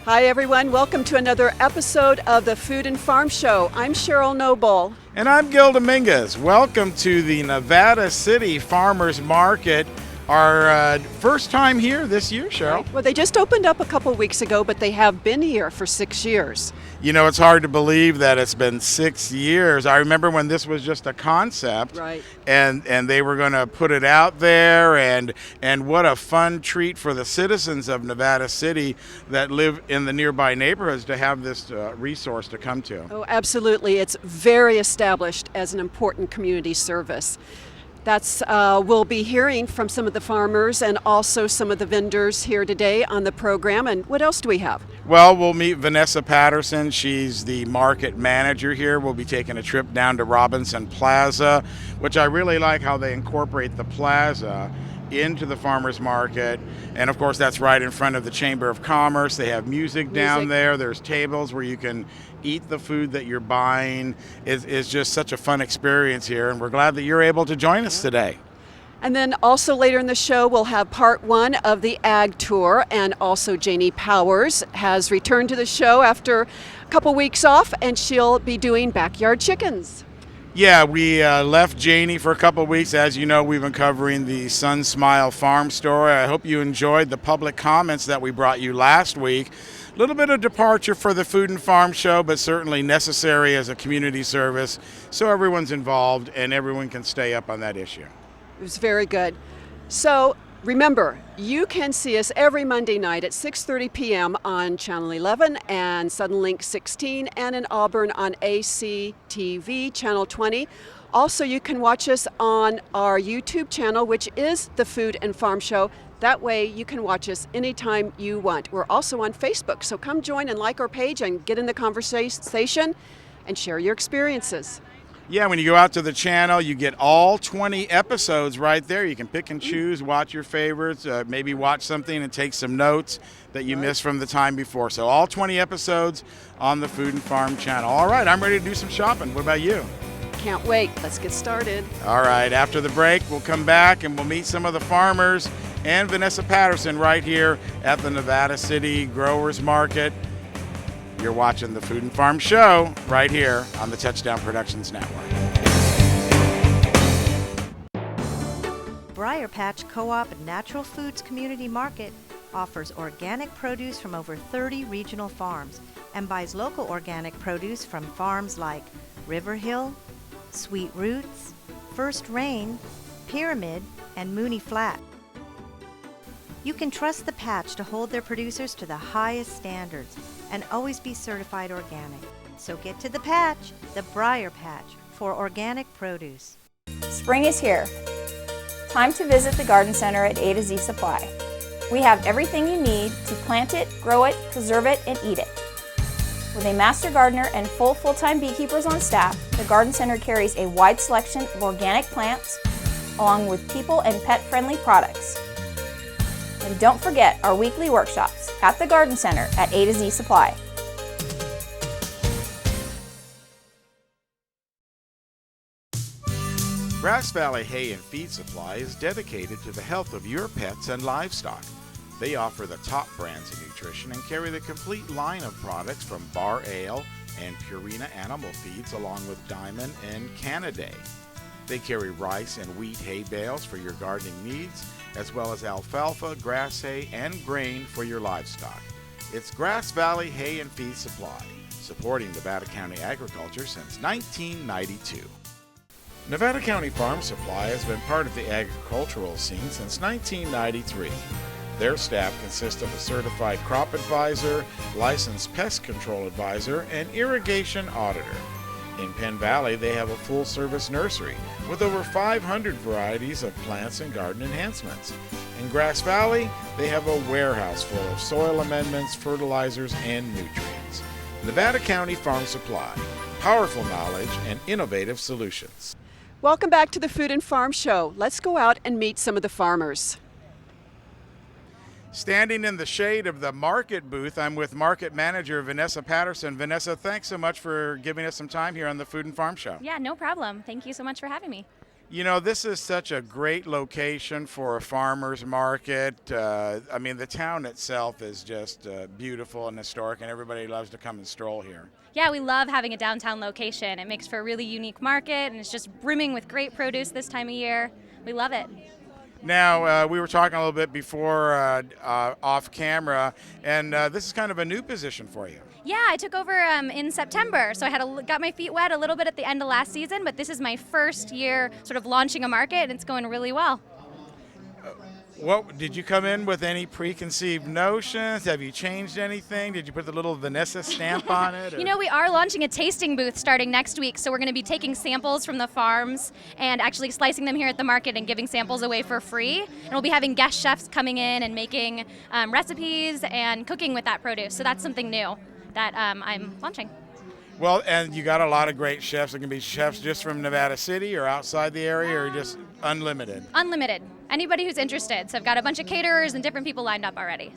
Hi everyone, welcome to another episode of the Food and Farm Show. I'm Cheryl Noble. And I'm Gil Dominguez. Welcome to the Nevada City Farmers Market. Our first time here this year, Cheryl. Right. Well, they just opened up a couple weeks ago, but they have been here for 6 years. You know, it's hard to believe that it's been 6 years. I remember when this was just a concept, right? And they were going to put it out there, and what a fun treat for the citizens of Nevada City that live in the nearby neighborhoods to have this resource to come to. Oh, absolutely. It's very established as an important community service. We'll be hearing from some of the farmers and also some of the vendors here today on the program. And what else do we have? Well, we'll meet Vanessa Patterson. She's the market manager here. We'll be taking a trip down to Robinson Plaza, which I really like how they incorporate the plaza into the farmers market. And of course, that's right in front of the Chamber of Commerce. They have music down there. There's tables where you can eat the food that you're buying. It's just such a fun experience here, and we're glad that you're able to join us today. And then also later in the show, we'll have part one of the Ag Tour, and also Janey Powers has returned to the show after a couple weeks off, and she'll be doing backyard chickens. Yeah, we left Janey for a couple of weeks. As you know, we've been covering the Sun Smile Farm Story. I hope you enjoyed the public comments that we brought you last week. A little bit of departure for the Food and Farm Show, but certainly necessary as a community service so everyone's involved and everyone can stay up on that issue. It was very good. So remember, you can see us every Monday night at 6:30 p.m. on Channel 11 and Suddenlink 16, and in Auburn on ACTV Channel 20. Also, you can watch us on our YouTube channel, which is the Food and Farm Show. That way you can watch us anytime you want. We're also on Facebook, so come join and like our page and get in the conversation and share your experiences. Yeah, when you go out to the channel, you get all 20 episodes right there. You can pick and choose, watch your favorites, maybe watch something and take some notes that you missed from the time before. So all 20 episodes on the Food and Farm channel. All right, I'm ready to do some shopping. What about you? Can't wait. Let's get started. All right, after the break, we'll come back and we'll meet some of the farmers and Vanessa Patterson right here at the Nevada City Growers Market. You're watching the Food and Farm Show right here on the Touchdown Productions Network. Briar Patch Co-op Natural Foods Community Market offers organic produce from over 30 regional farms and buys local organic produce from farms like River Hill, Sweet Roots, First Rain, Pyramid, and Mooney Flat. You can trust the Patch to hold their producers to the highest standards and always be certified organic. So get to the Patch, the Briar Patch, for organic produce. Spring is here. Time to visit the Garden Center at A to Z Supply. We have everything you need to plant it, grow it, preserve it, and eat it. With a master gardener and full-time beekeepers on staff, the Garden Center carries a wide selection of organic plants, along with people and pet-friendly products. And don't forget our weekly workshops at the Garden Center at A to Z Supply. Grass Valley Hay and Feed Supply is dedicated to the health of your pets and livestock. They offer the top brands of nutrition and carry the complete line of products from Bar Ale and Purina Animal Feeds along with Diamond and Canaday. They carry rice and wheat hay bales for your gardening needs, as well as alfalfa, grass hay, and grain for your livestock. It's Grass Valley Hay and Feed Supply, supporting Nevada County agriculture since 1992. Nevada County Farm Supply has been part of the agricultural scene since 1993. Their staff consists of a certified crop advisor, licensed pest control advisor, and irrigation auditor. In Penn Valley, they have a full-service nursery with over 500 varieties of plants and garden enhancements. In Grass Valley, they have a warehouse full of soil amendments, fertilizers, and nutrients. Nevada County Farm Supply, powerful knowledge and innovative solutions. Welcome back to the Food and Farm Show. Let's go out and meet some of the farmers. Standing in the shade of the market booth, I'm with Market Manager Vanessa Patterson. Vanessa, thanks so much for giving us some time here on the Food and Farm Show. Yeah, no problem. Thank you so much for having me. You know, this is such a great location for a farmer's market. I mean, the town itself is just beautiful and historic, and everybody loves to come and stroll here. Yeah, we love having a downtown location. It makes for a really unique market, and it's just brimming with great produce this time of year. We love it. Now, we were talking a little bit before off camera, and this is kind of a new position for you. Yeah, I took over in September, so I had got my feet wet a little bit at the end of last season, but this is my first year sort of launching a market, and it's going really well. What did you come in with any preconceived notions? Have you changed anything? Did you put the little Vanessa stamp on it? Or? You know, we are launching a tasting booth starting next week, so we're going to be taking samples from the farms and actually slicing them here at the market and giving samples away for free. And we'll be having guest chefs coming in and making recipes and cooking with that produce. So that's something new that I'm launching. Well, and you got a lot of great chefs. There can be chefs just from Nevada City or outside the area, or just unlimited? Unlimited. Anybody who's interested. So I've got a bunch of caterers and different people lined up already.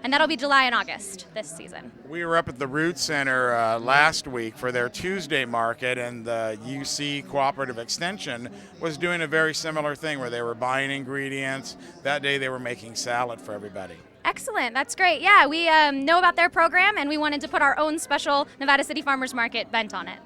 And that'll be July and August this season. We were up at the Root Center last week for their Tuesday market, and the UC Cooperative Extension was doing a very similar thing where they were buying ingredients. That day they were making salad for everybody. Excellent. That's great. Yeah, we know about their program, and we wanted to put our own special Nevada City Farmers Market bent on it.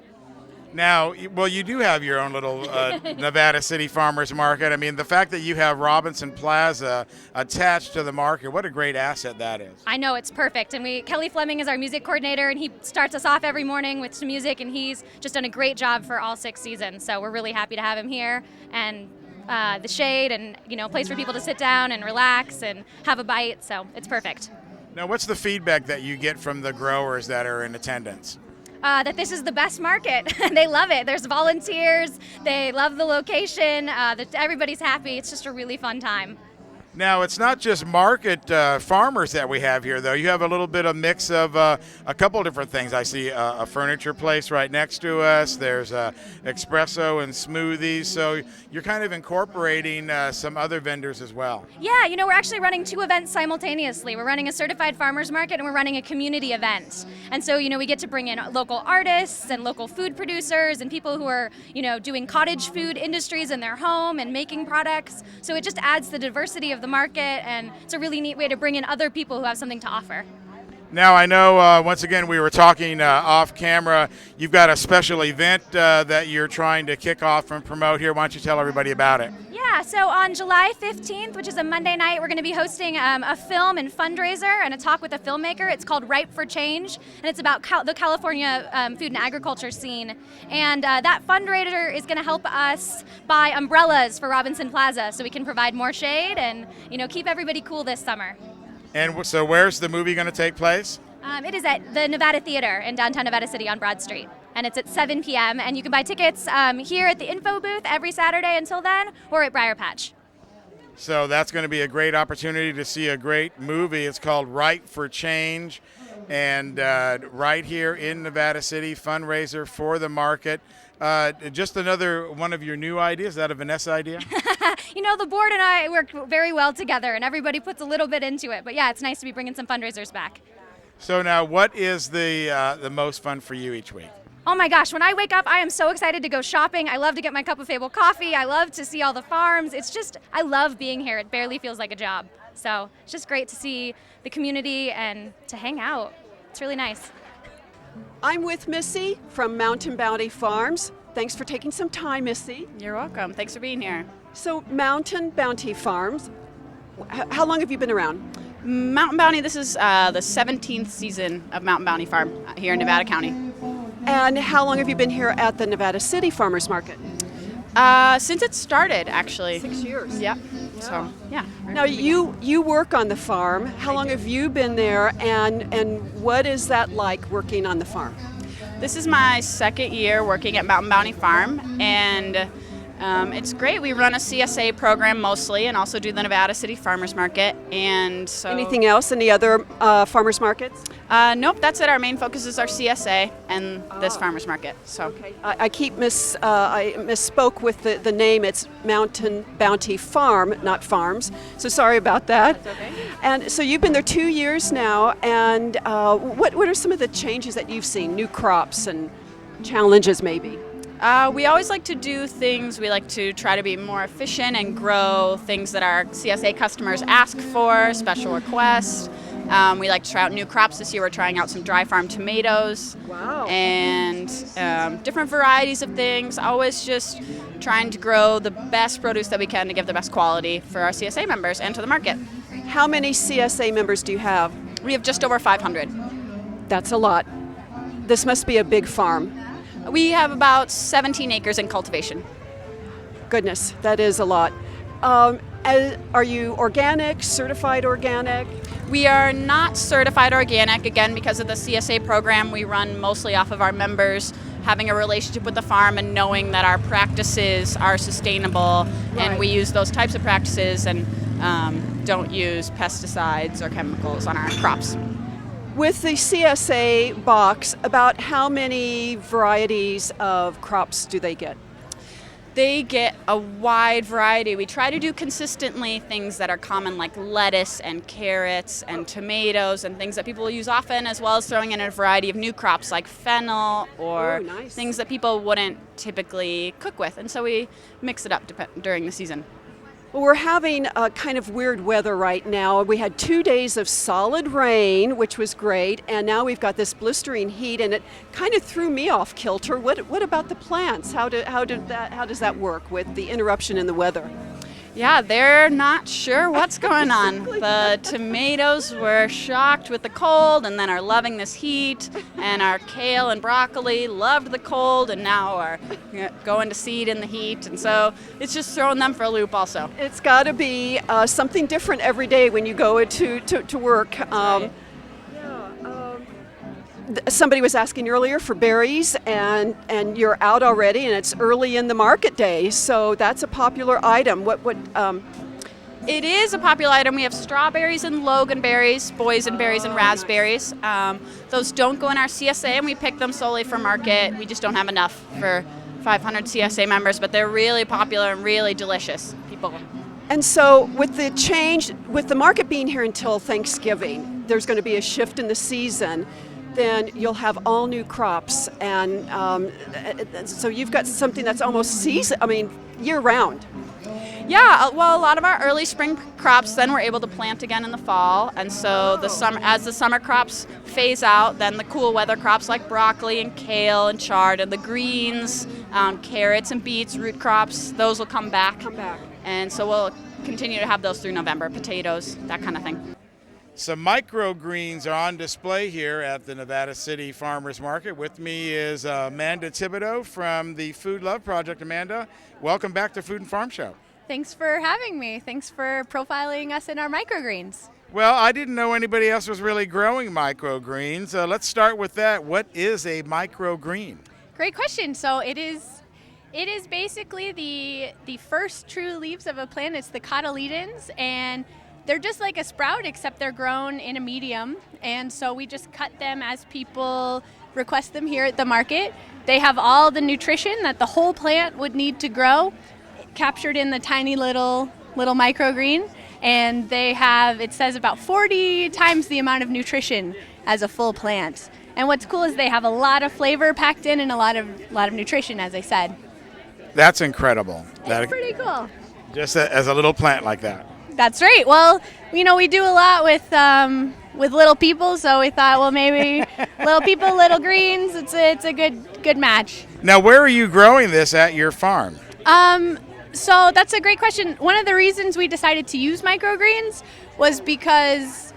Now, well, you do have your own little Nevada City Farmers Market. I mean, the fact that you have Robinson Plaza attached to the market, what a great asset that is. I know, it's perfect. And Kelly Fleming is our music coordinator, and he starts us off every morning with some music, and he's just done a great job for all 6 seasons. So we're really happy to have him here, and the shade, and a place for people to sit down and relax and have a bite. So it's perfect. Now, what's the feedback that you get from the growers that are in attendance? That this is the best market. They love it. There's volunteers. They love the location. Everybody's happy. It's just a really fun time. Now, it's not just market farmers that we have here, though. You have a little bit of mix of a couple different things. I see a furniture place right next to us. There's espresso and smoothies. So you're kind of incorporating some other vendors as well. Yeah, we're actually running 2 events simultaneously. We're running a certified farmers market, and we're running a community event. And so, we get to bring in local artists and local food producers and people who are, doing cottage food industries in their home and making products. So it just adds the diversity of the market, and it's a really neat way to bring in other people who have something to offer. Now, I know, once again, we were talking off camera. You've got a special event that you're trying to kick off and promote here. Why don't you tell everybody about it? Yeah, so on July 15th, which is a Monday night, we're going to be hosting a film and fundraiser and a talk with a filmmaker. It's called Ripe for Change, and it's about the California food and agriculture scene. And that fundraiser is going to help us buy umbrellas for Robinson Plaza so we can provide more shade and, keep everybody cool this summer. And so where's the movie going to take place? It is at the Nevada Theater in downtown Nevada City on Broad Street. And it's at 7 p.m. And you can buy tickets here at the info booth every Saturday until then, or at Briar Patch. So that's going to be a great opportunity to see a great movie. It's called Ripe for Change. And right here in Nevada City, fundraiser for the market. Just another one of your new ideas. Is that a Vanessa idea? The board and I work very well together, and everybody puts a little bit into it. But yeah, it's nice to be bringing some fundraisers back. So now, what is the most fun for you each week? Oh my gosh, when I wake up, I am so excited to go shopping. I love to get my cup of Fable coffee. I love to see all the farms. I love being here. It barely feels like a job. So it's just great to see the community and to hang out. It's really nice. I'm with Missy from Mountain Bounty Farms. Thanks for taking some time, Missy. You're welcome. Thanks for being here. So Mountain Bounty Farms, how long have you been around? Mountain Bounty, this is the 17th season of Mountain Bounty Farm here in Nevada County. And how long have you been here at the Nevada City Farmers Market? Since it started, actually. 6 years. Yep. So, yeah. Now, you work on the farm. How long have you been there, and what is that like working on the farm? This is my second year working at Mountain Bounty Farm, and it's great. We run a CSA program mostly, and also do the Nevada City Farmers Market. And so, anything else? Any other farmers markets? Nope, that's it. Our main focus is our CSA and this farmers market. So, okay. I misspoke with the name. It's Mountain Bounty Farm, not Farms. So sorry about that. That's okay. And so you've been there 2 years now. And what are some of the changes that you've seen? New crops and challenges, maybe? We always like to do things, we like to try to be more efficient and grow things that our CSA customers ask for, special requests. We like to try out new crops. This year we're trying out some dry farm tomatoes. Wow. And different varieties of things, always just trying to grow the best produce that we can to give the best quality for our CSA members and to the market. How many CSA members do you have? We have just over 500. That's a lot. This must be a big farm. We have about 17 acres in cultivation. Goodness, that is a lot. Are you organic, certified organic? We are not certified organic, again, because of the CSA program. We run mostly off of our members having a relationship with the farm and knowing that our practices are sustainable, and we use those types of practices and don't use pesticides or chemicals on our crops. With the CSA box, about how many varieties of crops do they get? They get a wide variety. We try to do consistently things that are common, like lettuce and carrots and tomatoes and things that people use often, as well as throwing in a variety of new crops like fennel or things that people wouldn't typically cook with. And so we mix it up during the season. Well, we're having a kind of weird weather right now. We had 2 days of solid rain, which was great, and now we've got this blistering heat, and it kind of threw me off kilter. What about the plants? How does that work with the interruption in the weather? Yeah, they're not sure what's going on. The tomatoes were shocked with the cold and then are loving this heat, and our kale and broccoli loved the cold and now are going to seed in the heat, and so it's just throwing them for a loop also. It's got to be something different every day when you go to work. Somebody was asking earlier for berries, and you're out already, and it's early in the market day, so that's a popular item. It is a popular item. We have strawberries and loganberries, boysenberries and raspberries. Those don't go in our CSA, and we pick them solely for market. We just don't have enough for 500 CSA members, but they're really popular and really delicious. And so with the change, with the market being here until Thanksgiving, there's going to be a shift in the season. Then you'll have all new crops, and so you've got something that's almost year round. Yeah, well, a lot of our early spring crops then we're able to plant again in the fall, and so as the summer crops phase out, then the cool weather crops like broccoli and kale and chard and the greens, carrots and beets, root crops, those will come back. And so we'll continue to have those through November, potatoes, that kind of thing. Some microgreens are on display here at the Nevada City Farmers Market. With me is Amanda Thibodeau from the Food Love Project. Amanda, welcome back to Food and Farm Show. Thanks for having me. Thanks for profiling us in our microgreens. Well, I didn't know anybody else was really growing microgreens. Let's start with that. What is a microgreen? Great question. So it is basically the first true leaves of a plant. It's the cotyledons, and they're just like a sprout, except they're grown in a medium, and so we just cut them as people request them here at the market. They have all the nutrition that the whole plant would need to grow, captured in the tiny little microgreen, and they have, it says, about 40 times the amount of nutrition as a full plant. And what's cool is they have a lot of flavor packed in and a lot of nutrition, as I said. That's incredible. That's pretty cool. Just as a little plant like that. That's right. Well, we do a lot with little people, so we thought, well, maybe little people, little greens. It's a good match. Now, where are you growing this at your farm? So that's a great question. One of the reasons we decided to use microgreens was because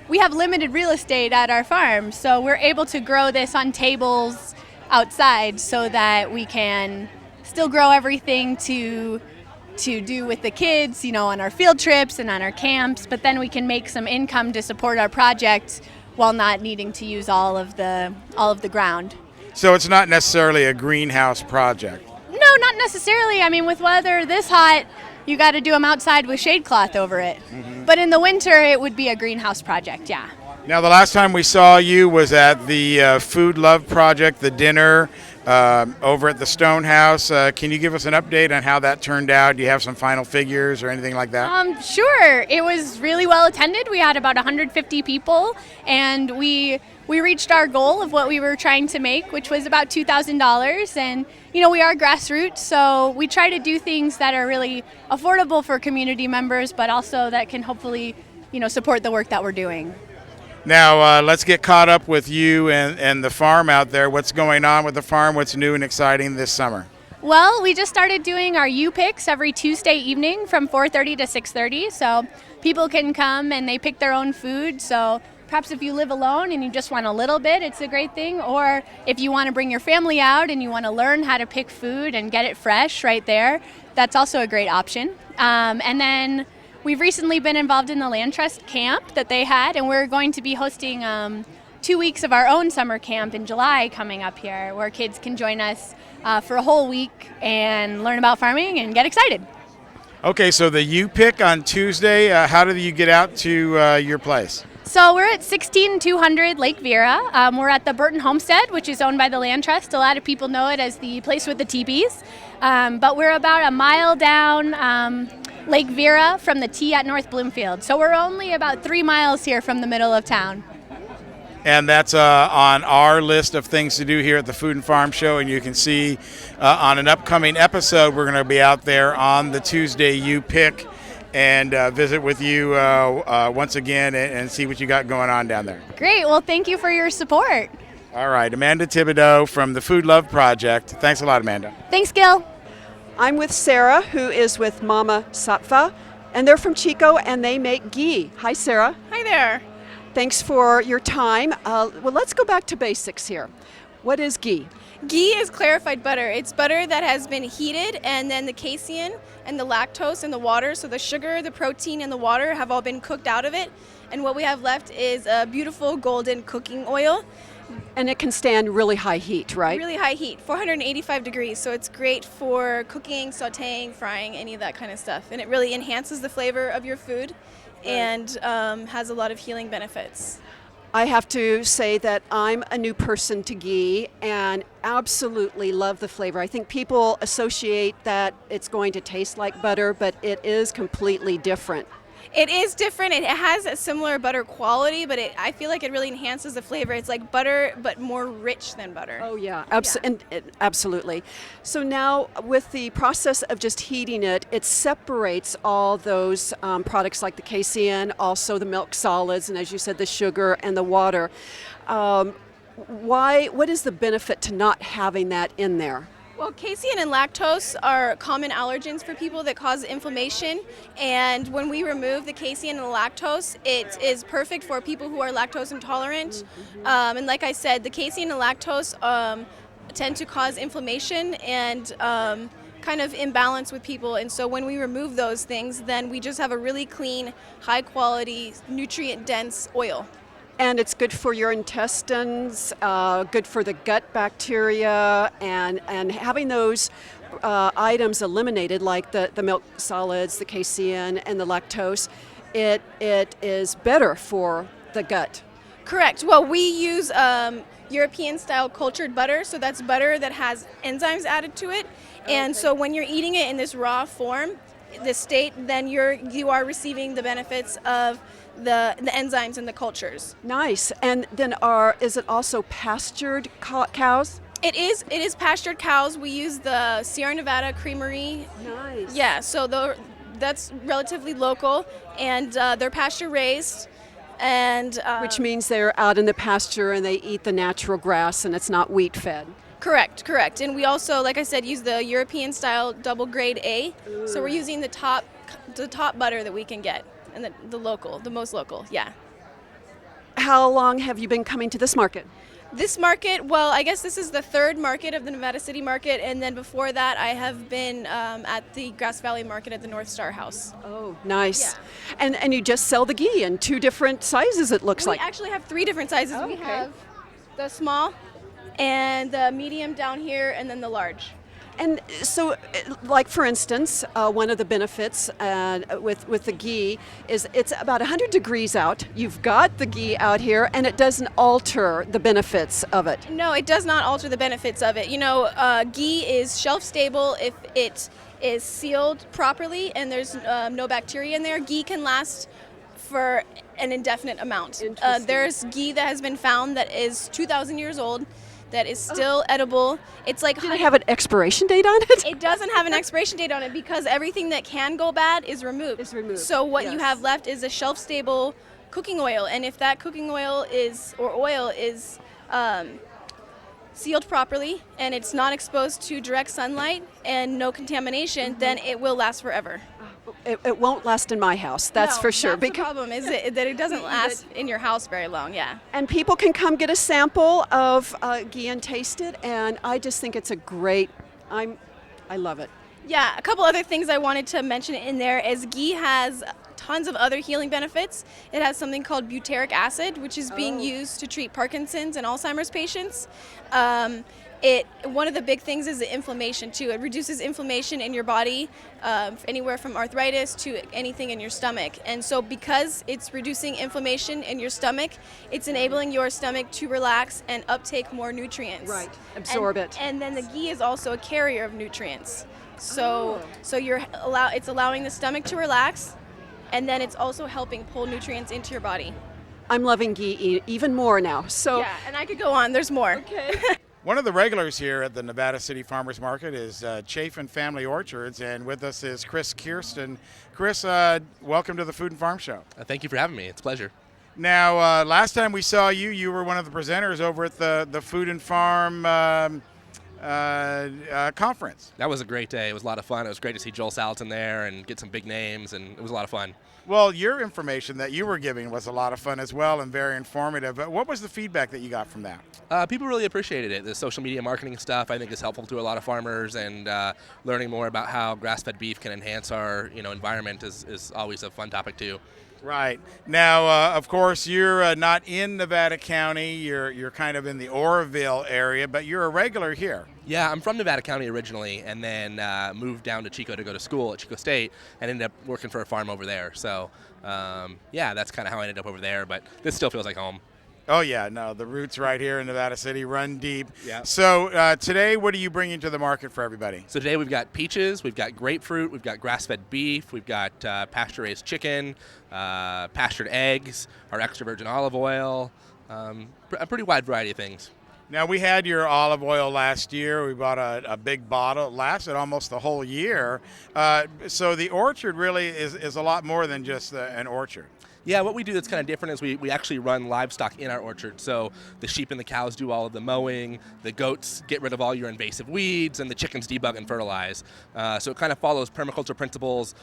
we have limited real estate at our farm, so we're able to grow this on tables outside so that we can still grow everything to do with the kids, on our field trips and on our camps, but then we can make some income to support our project while not needing to use all of the ground. So it's not necessarily a greenhouse project? No, not necessarily. I mean, with weather this hot, you got to do them outside with shade cloth over it. Mm-hmm. But in the winter, it would be a greenhouse project, yeah. Now, the last time we saw you was at the Food Love Project, the dinner over at the Stone House. Can you give us an update on how that turned out? Do you have some final figures or anything like that? Sure. It was really well attended. We had about 150 people, and we reached our goal of what we were trying to make, which was about $2,000. And, we are grassroots, so we try to do things that are really affordable for community members, but also that can hopefully, support the work that we're doing. Now, let's get caught up with you and the farm out there. What's going on with the farm? What's new and exciting this summer? Well, we just started doing our U-Picks every Tuesday evening from 4:30 to 6:30, so people can come and they pick their own food. So perhaps if you live alone and you just want a little bit, it's a great thing. Or if you want to bring your family out and you want to learn how to pick food and get it fresh right there, that's also a great option. And then we've recently been involved in the Land Trust camp that they had, and we're going to be hosting 2 weeks of our own summer camp in July coming up here, where kids can join us for a whole week and learn about farming and get excited. Okay, so the U-Pick on Tuesday, how do you get out to your place? So we're at 16200 Lake Vera. We're at the Burton Homestead, which is owned by the Land Trust. A lot of people know it as the place with the teepees. But we're about a mile down Lake Vera from the T at North Bloomfield. So we're only about 3 miles here from the middle of town. And that's on our list of things to do here at the Food and Farm Show. And you can see on an upcoming episode, we're going to be out there on the Tuesday U-Pick and visit with you once again and see what you got going on down there. Great. Well, thank you for your support. All right. Amanda Thibodeau from the Food Love Project. Thanks a lot, Amanda. Thanks, Gil. I'm with Sarah, who is with Mama Satva, and they're from Chico, and they make ghee. Hi, Sarah. Hi there. Thanks for your time. Well, let's go back to basics here. What is ghee? Ghee is clarified butter. It's butter that has been heated, and then the casein and the lactose and the water, so the sugar, the protein, and the water have all been cooked out of it. And what we have left is a beautiful golden cooking oil. And it can stand really high heat, right? Really high heat, 485 degrees. So it's great for cooking, sauteing, frying, any of that kind of stuff. And it really enhances the flavor of your food and has a lot of healing benefits. I have to say that I'm a new person to ghee and absolutely love the flavor. I think people associate that it's going to taste like butter, but it is completely different. It is different. It has a similar butter quality, but I feel like it really enhances the flavor. It's like butter, but more rich than butter. Oh, yeah, absolutely. So now with the process of just heating it, it separates all those products like the casein, also the milk solids, and as you said, the sugar and the water. What is the benefit to not having that in there? Well, casein and lactose are common allergens for people that cause inflammation, and when we remove the casein and the lactose, it is perfect for people who are lactose intolerant. And like I said, the casein and lactose tend to cause inflammation and kind of imbalance with people, and so when we remove those things, then we just have a really clean, high quality, nutrient dense oil. And it's good for your intestines, good for the gut bacteria, and having those items eliminated, like the milk solids, the casein, and the lactose, it is better for the gut. Correct. Well, we use European-style cultured butter, so that's butter that has enzymes added to it, and so when you're eating it in this raw form, this state, then you are receiving the benefits of the enzymes and the cultures. Nice. And then is it also pastured cows? It is pastured cows. We use the Sierra Nevada Creamery. Nice. Yeah, so that's relatively local, and they're pasture raised. And which means they're out in the pasture and they eat the natural grass and it's not wheat fed. Correct. And we also, like I said, use the European style double grade A. Ooh. So we're using the top butter that we can get, and the most local, yeah. How long have you been coming to this market? This market, well, I guess this is the third market of the Nevada City Market, and then before that I have been at the Grass Valley Market at the North Star House. Oh, nice. Yeah. And you just sell the ghee in 2 different sizes, it looks like. We actually have 3 different sizes. Oh, we have the small and the medium down here, and then the large. And so, like for instance, one of the benefits with the ghee is it's about 100 degrees out. You've got the ghee out here, and it doesn't alter the benefits of it. No, it does not alter the benefits of it. You know, ghee is shelf stable if it is sealed properly and there's no bacteria in there. Ghee can last for an indefinite amount. There's ghee that has been found that is 2,000 years old, that is still edible. It's like Does it have an expiration date on it? it doesn't have an expiration date on it because everything that can go bad is removed. Is removed, So what you yes. have left is a shelf-stable cooking oil, and if that cooking oil is sealed properly and it's not exposed to direct sunlight and no contamination, then it will last forever. It won't last in my house, that's No, for sure. That's the problem is that it doesn't last in your house very long. Yeah. And people can come get a sample of ghee and taste it, and I just think it's a great. I love it. Yeah, a couple other things I wanted to mention in there is ghee has tons of other healing benefits. It has something called butyric acid, which is being used to treat Parkinson's and Alzheimer's patients. One of the big things is the inflammation too. It reduces inflammation in your body, anywhere from arthritis to anything in your stomach. And so because it's reducing inflammation in your stomach, it's enabling your stomach to relax and uptake more nutrients. Right, absorb it. And then the ghee is also a carrier of nutrients. So it's allowing the stomach to relax, and then it's also helping pull nutrients into your body. I'm loving ghee even more now. So Yeah, and I could go on. There's more. Okay. One of the regulars here at the Nevada City Farmers Market is Chaffin Family Orchards, and with us is Chris Kerstan. Chris, welcome to the Food and Farm Show. Thank you for having me. It's a pleasure. Now, last time we saw you, you were one of the presenters over at the Food and Farm conference. That was a great day. It was a lot of fun. It was great to see Joel Salatin there and get some big names, and it was a lot of fun. Well, your information that you were giving was a lot of fun as well and very informative. What was the feedback that you got from that? People really appreciated it. The social media marketing stuff I think is helpful to a lot of farmers, and learning more about how grass-fed beef can enhance our environment is always a fun topic too. Right. Now, of course, you're not in Nevada County. You're kind of in the Oroville area, but you're a regular here. Yeah, I'm from Nevada County originally, and then moved down to Chico to go to school at Chico State, and ended up working for a farm over there. So, yeah, that's kind of how I ended up over there, but this still feels like home. Oh, yeah, no, the roots right here in Nevada City run deep. Yeah. So today, what are you bringing to the market for everybody? So today we've got peaches, we've got grapefruit, we've got grass-fed beef, we've got pasture-raised chicken, pastured eggs, our extra virgin olive oil, a pretty wide variety of things. Now, we had your olive oil last year. We bought a big bottle. It lasted almost the whole year. So the orchard really is a lot more than just an orchard. Yeah, what we do that's kind of different is we actually run livestock in our orchard. So the sheep and the cows do all of the mowing, the goats get rid of all your invasive weeds, and the chickens debug and fertilize. So it kind of follows permaculture principles,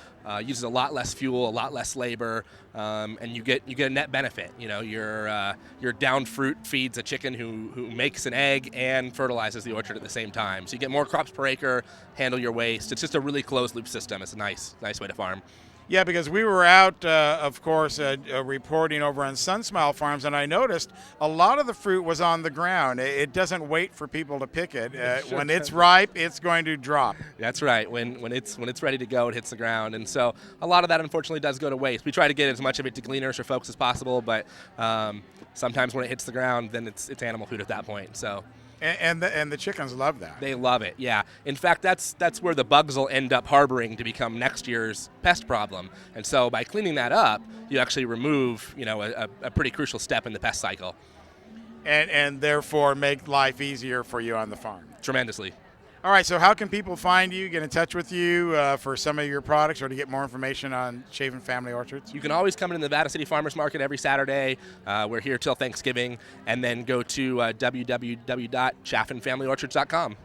uses a lot less fuel, a lot less labor, and you get a net benefit. Your down fruit feeds a chicken who makes an egg and fertilizes the orchard at the same time. So you get more crops per acre, handle your waste. It's just a really closed loop system. It's a nice way to farm. Yeah, because we were out, of course, reporting over on Sunsmile Farms, and I noticed a lot of the fruit was on the ground. It doesn't wait for people to pick it. When it's ripe, it's going to drop. That's right. When it's ready to go, it hits the ground, and so a lot of that unfortunately does go to waste. We try to get as much of it to gleaners or folks as possible, but sometimes when it hits the ground, then it's animal food at that point. So. And the chickens love that. They love it, yeah. In fact, that's where the bugs will end up harboring to become next year's pest problem. And so by cleaning that up, you actually remove, a pretty crucial step in the pest cycle. And therefore make life easier for you on the farm. Tremendously. All right, so how can people find you, get in touch with you for some of your products or to get more information on Chaffin Family Orchards? You can always come to the Nevada City Farmers Market every Saturday. We're here till Thanksgiving. And then go to www.chaffinfamilyorchards.com.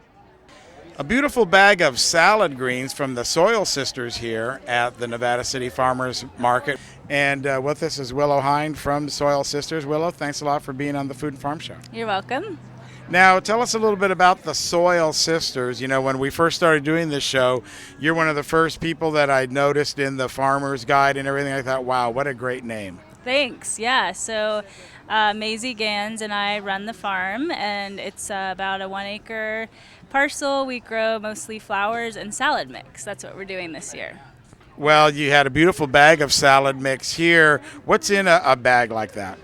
A beautiful bag of salad greens from the Soil Sisters here at the Nevada City Farmers Market. And with us is Willow Hein from Soil Sisters. Willow, thanks a lot for being on the Food and Farm Show. You're welcome. Now, tell us a little bit about the Soil Sisters. When we first started doing this show, you're one of the first people that I noticed in the Farmer's Guide and everything. I thought, wow, what a great name. Thanks. Yeah. So Maisie Gans and I run the farm, and it's about a 1 acre parcel. We grow mostly flowers and salad mix. That's what we're doing this year. Well, you had a beautiful bag of salad mix here. What's in a bag like that?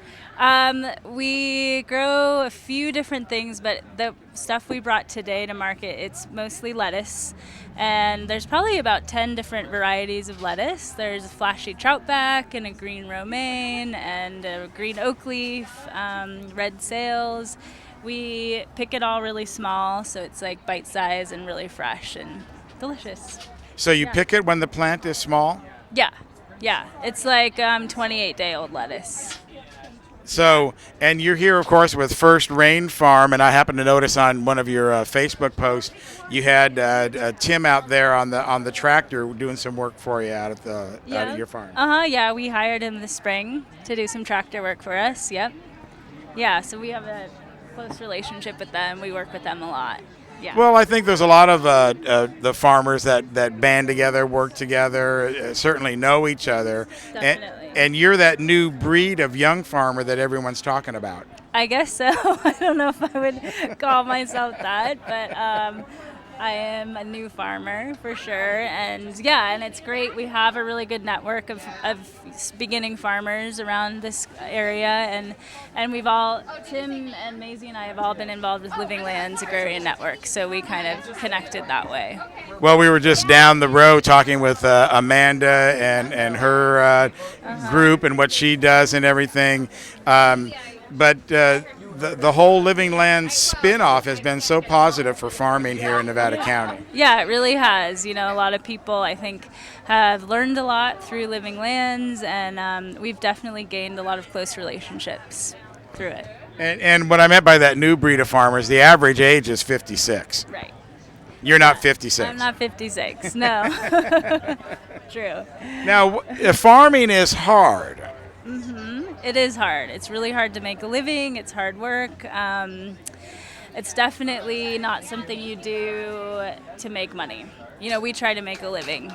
We grow a few different things, but the stuff we brought today to market, it's mostly lettuce. And there's probably about 10 different varieties of lettuce. There's a flashy troutback and a green romaine and a green oak leaf, red sales. We pick it all really small, so it's like bite size and really fresh and delicious. So you pick it when the plant is small? Yeah. It's like 28-day-old lettuce. So, and you're here, of course, with First Rain Farm, and I happened to notice on one of your Facebook posts you had Tim out there on the tractor doing some work for you out of your farm. Yeah, we hired him this spring to do some tractor work for us. Yep. Yeah, so we have a close relationship with them. We work with them a lot. Yeah. Well, I think there's a lot of the farmers that band together, work together, certainly know each other. Definitely. And you're that new breed of young farmer that everyone's talking about. I guess so. I don't know if I would call myself that, but I am a new farmer for sure. And it's great. We have a really good network of beginning farmers around this area. And we've all, Tim and Maisie and I have all been involved with Living Lands Agrarian Network. So we kind of connected that way. Well, we were just down the road talking with Amanda and her group and what she does and everything. But the whole Living Lands spin-off has been so positive for farming here in Nevada County. Yeah, it really has. You know, a lot of people, I think, have learned a lot through Living Lands, and we've definitely gained a lot of close relationships through it. And what I meant by that new breed of farmers, the average age is 56. Right. You're not 56. I'm not 56, no. True. Now, farming is hard. It is hard. It's really hard to make a living. It's hard work. It's definitely not something you do to make money. You know, we try to make a living.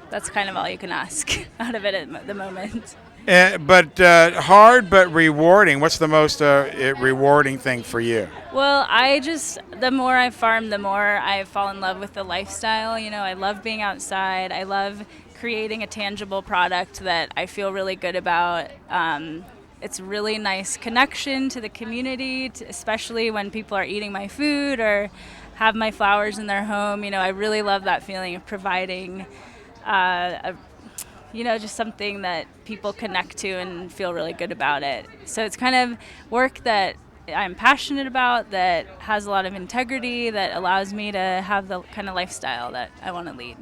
That's kind of all you can ask out of it at the moment. But hard but rewarding. What's the most rewarding thing for you? Well, the more I farm, the more I fall in love with the lifestyle. You know, I love being outside. I love creating a tangible product that I feel really good about. It's a really nice connection to the community, especially when people are eating my food or have my flowers in their home. You know, I really love that feeling of providing, just something that people connect to and feel really good about it. So it's kind of work that I'm passionate about, that has a lot of integrity, that allows me to have the kind of lifestyle that I want to lead.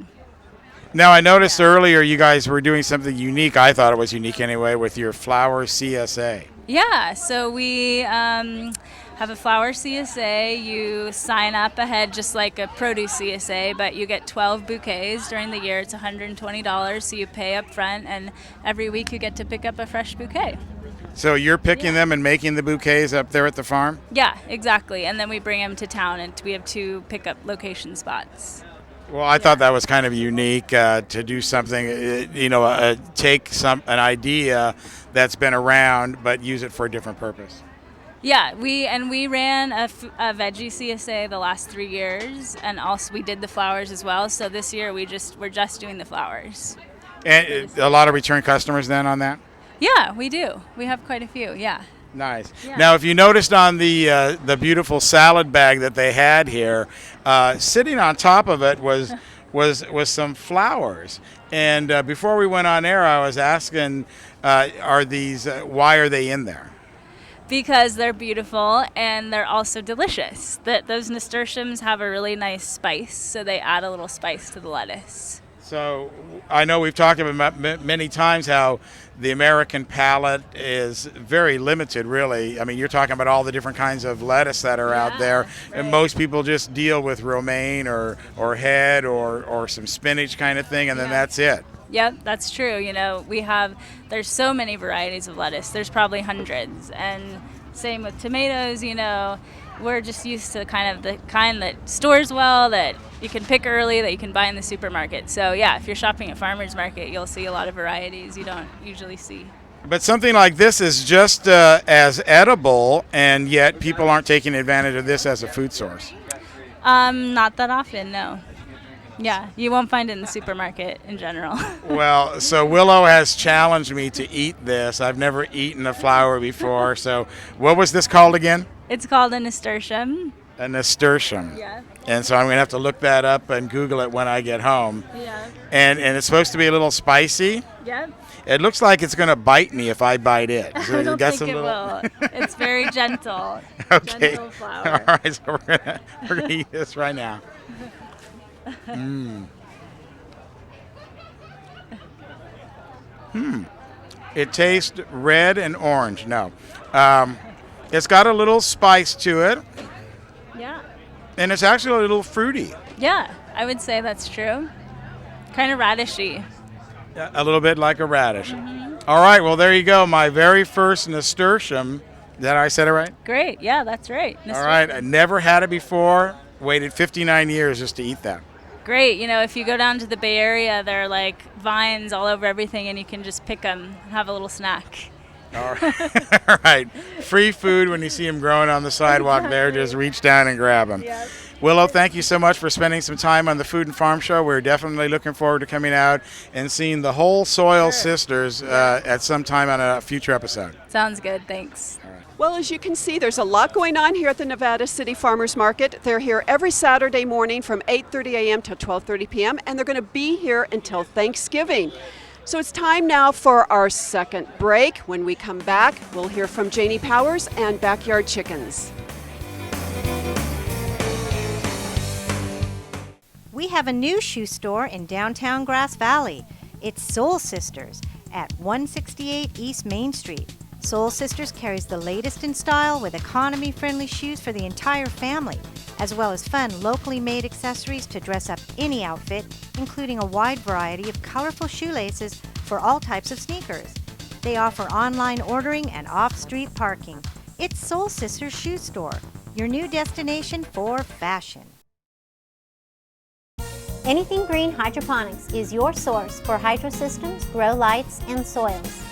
Now, I noticed earlier you guys were doing something unique. I thought it was unique anyway, with your flower CSA. Yeah, so we have a flower CSA. You sign up ahead just like a produce CSA, but you get 12 bouquets during the year. It's $120, so you pay up front, and every week you get to pick up a fresh bouquet. So you're picking them and making the bouquets up there at the farm? Yeah, exactly. And then we bring them to town, and we have 2 pickup location spots. Well, I thought that was kind of unique to do something, take an idea that's been around but use it for a different purpose. Yeah, we ran a veggie CSA the last 3 years, and also we did the flowers as well. So this year we're just doing the flowers. And a lot of return customers then on that? Yeah, we do. We have quite a few. Yeah. Nice. Yeah. Now, if you noticed on the beautiful salad bag that they had here, sitting on top of it was some flowers. And before we went on air, I was asking, why are they in there? Because they're beautiful and they're also delicious. Those nasturtiums have a really nice spice, so they add a little spice to the lettuce. So I know we've talked about many times how the American palate is very limited, really. I mean, you're talking about all the different kinds of lettuce that are out there, right. And most people just deal with romaine or head or some spinach kind of thing, and then that's it. Yeah, that's true. You know, there's so many varieties of lettuce. There's probably hundreds. And same with tomatoes, you know. We're just used to the kind that stores well, that you can pick early, that you can buy in the supermarket. So yeah, if you're shopping at farmers market, you'll see a lot of varieties you don't usually see. But something like this is just as edible, and yet people aren't taking advantage of this as a food source. Not that often, no. Yeah, you won't find it in the supermarket in general. Well, so Willow has challenged me to eat this. I've never eaten a flower before. So what was this called again? It's called a nasturtium. A nasturtium. Yeah. And so I'm going to have to look that up and Google it when I get home. Yeah. And it's supposed to be a little spicy. Yep. It looks like it's going to bite me if I bite it. So I don't think it will. It's very gentle. Okay. Gentle flower. All right, so we're gonna eat this right now. It tastes red and orange. No. It's got a little spice to it, Yeah. and it's actually a little fruity. Yeah, I would say that's true. Kind of radishy. A little bit like a radish. All right, well, there you go. My very first nasturtium. Did I said it right? Great. Yeah, that's right. All right, I never had it before. Waited 59 years just to eat that. Great. You know, if you go down to the Bay Area, there are like vines all over everything, and you can just pick them and have a little snack. All right. All right. Free food when you see them growing on the sidewalk there. Just reach down and grab them. Yep. Willow, thank you so much for spending some time on the Food and Farm Show. We're definitely looking forward to coming out and seeing the whole Soil Sisters at some time on a future episode. Sounds good. Thanks. Well, as you can see, there's a lot going on here at the Nevada City Farmers Market. They're here every Saturday morning from 8:30 a.m. to 12:30 p.m., and they're going to be here until Thanksgiving. So it's time now for our second break. When we come back, we'll hear from Janey Powers and Backyard Chickens. We have a new shoe store in downtown Grass Valley. It's Soil Sisters at 168 East Main Street. Soil Sisters carries the latest in style with economy-friendly shoes for the entire family, as well as fun locally made accessories to dress up any outfit, including a wide variety of colorful shoelaces for all types of sneakers. They offer online ordering and off-street parking. It's Soil Sisters Shoe Store, your new destination for fashion. Anything Green Hydroponics is your source for hydro systems, grow lights, and soils.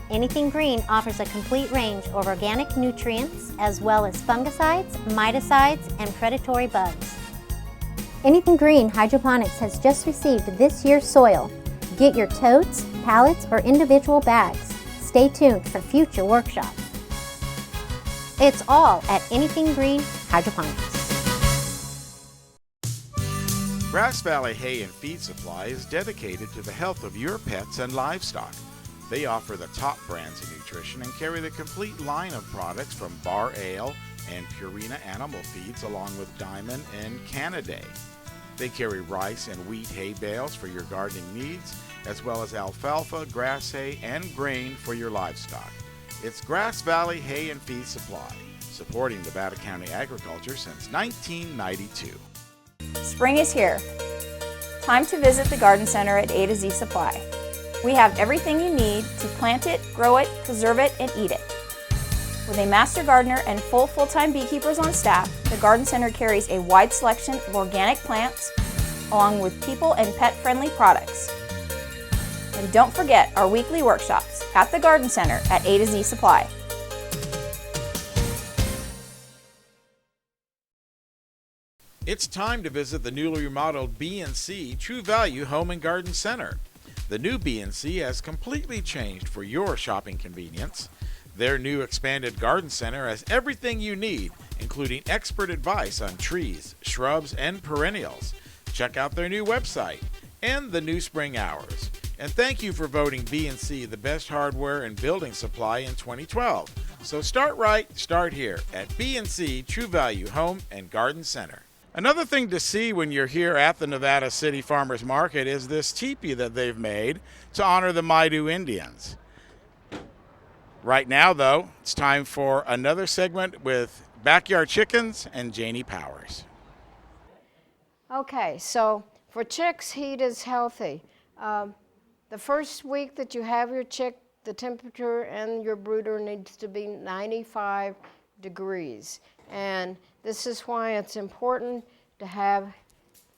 Anything Green offers a complete range of organic nutrients as well as fungicides, miticides, and predatory bugs. Anything Green Hydroponics has just received this year's soil. Get your totes, pallets, or individual bags. Stay tuned for future workshops. It's all at Anything Green Hydroponics. Grass Valley Hay and Feed Supply is dedicated to the health of your pets and livestock. They offer the top brands of nutrition and carry the complete line of products from Bar Ale and Purina animal feeds along with Diamond and Canaday. They carry rice and wheat hay bales for your gardening needs, as well as alfalfa, grass hay, and grain for your livestock. It's Grass Valley Hay and Feed Supply, supporting Nevada County agriculture since 1992. Spring is here. Time to visit the Garden Center at A to Z Supply. We have everything you need to plant it, grow it, preserve it, and eat it. With a master gardener and full-time beekeepers on staff, the Garden Center carries a wide selection of organic plants, along with people and pet-friendly products. And don't forget our weekly workshops at the Garden Center at A to Z Supply. It's time to visit the newly remodeled B&C True Value Home and Garden Center. The new B&C has completely changed for your shopping convenience. Their new expanded garden center has everything you need, including expert advice on trees, shrubs, and perennials. Check out their new website and the new spring hours. And thank you for voting B&C the best hardware and building supply in 2012. So start right, start here at B&C True Value Home and Garden Center. Another thing to see when you're here at the Nevada City Farmers Market is this teepee that they've made to honor the Maidu Indians. Right now, though, it's time for another segment with Backyard Chickens and Janey Powers. Okay, so for chicks, heat is healthy. The first week that you have your chick, the temperature and your brooder needs to be 95 degrees. And this is why it's important to have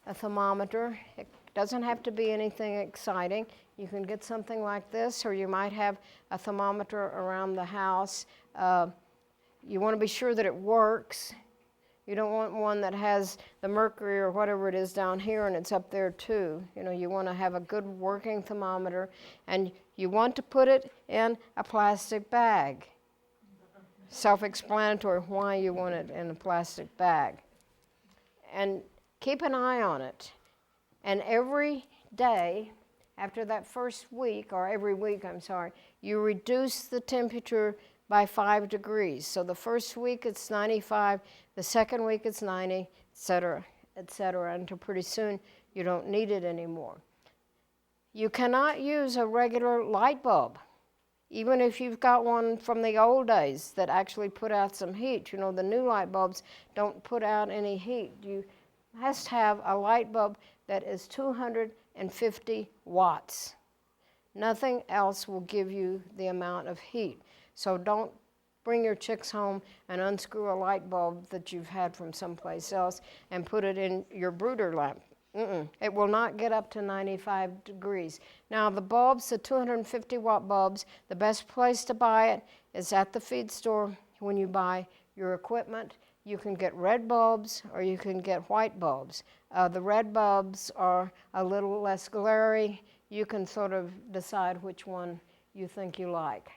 a thermometer. It doesn't have to be anything exciting. You can get something like this, or you might have a thermometer around the house. You want to be sure that it works. You don't want one that has the mercury or whatever it is down here and it's up there too. You know, you want to have a good working thermometer, and you want to put it in a plastic bag. Self-explanatory why you want it in a plastic bag. And keep an eye on it. And every day after that first week, or every week, I'm sorry, you reduce the temperature by 5 degrees. So the first week it's 95, the second week it's 90, et cetera, until pretty soon you don't need it anymore. You cannot use a regular light bulb, even if you've got one from the old days that actually put out some heat. You know, the new light bulbs don't put out any heat. You must have a light bulb that is 250 watts. Nothing else will give you the amount of heat. So don't bring your chicks home and unscrew a light bulb that you've had from someplace else and put it in your brooder lamp. It will not get up to 95 degrees. Now the bulbs, the 250 watt bulbs, the best place to buy it is at the feed store when you buy your equipment. You can get red bulbs or you can get white bulbs. The red bulbs are a little less glary. You can sort of decide which one you think you like.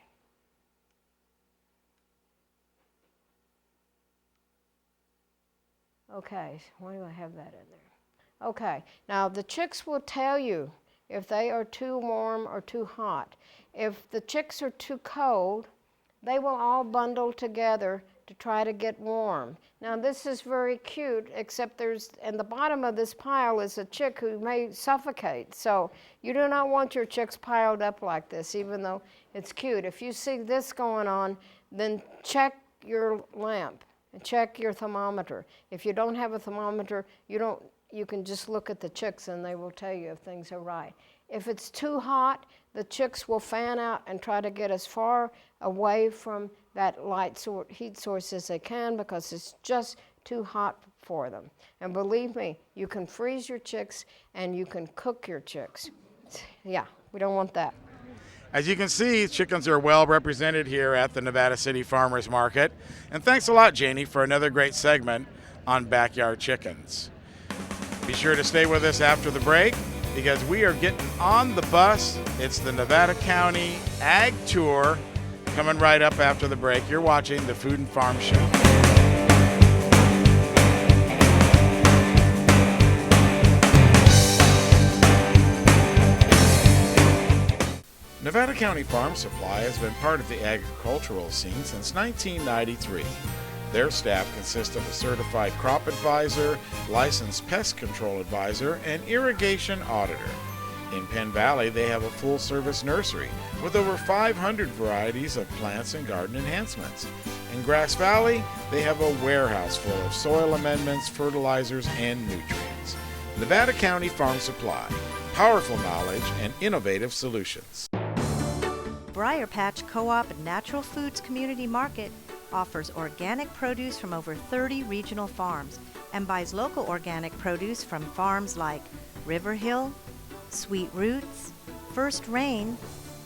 Okay, why do I have that in there? Okay, now the chicks will tell you if they are too warm or too hot. If the chicks are too cold, they will all bundle together to try to get warm. Now this is very cute, except there's, in the bottom of this pile is a chick who may suffocate. So you do not want your chicks piled up like this, even though it's cute. If you see this going on, then check your lamp and check your thermometer. If you don't have a thermometer, you can just look at the chicks and they will tell you if things are right. If it's too hot, the chicks will fan out and try to get as far away from that heat source as they can, because it's just too hot for them. And believe me, you can freeze your chicks and you can cook your chicks. Yeah, we don't want that. As you can see, chickens are well represented here at the Nevada City Farmers Market. And thanks a lot, Janey, for another great segment on backyard chickens. Be sure to stay with us after the break, because we are getting on the bus. It's the Nevada County Ag Tour coming right up after the break. You're watching the Food and Farm Show. Nevada County Farm Supply has been part of the agricultural scene since 1993. Their staff consists of a certified crop advisor, licensed pest control advisor, and irrigation auditor. In Penn Valley, they have a full-service nursery with over 500 varieties of plants and garden enhancements. In Grass Valley, they have a warehouse full of soil amendments, fertilizers, and nutrients. Nevada County Farm Supply, powerful knowledge and innovative solutions. Briar Patch Co-op and Natural Foods Community Market offers organic produce from over 30 regional farms and buys local organic produce from farms like River Hill, Sweet Roots, First Rain,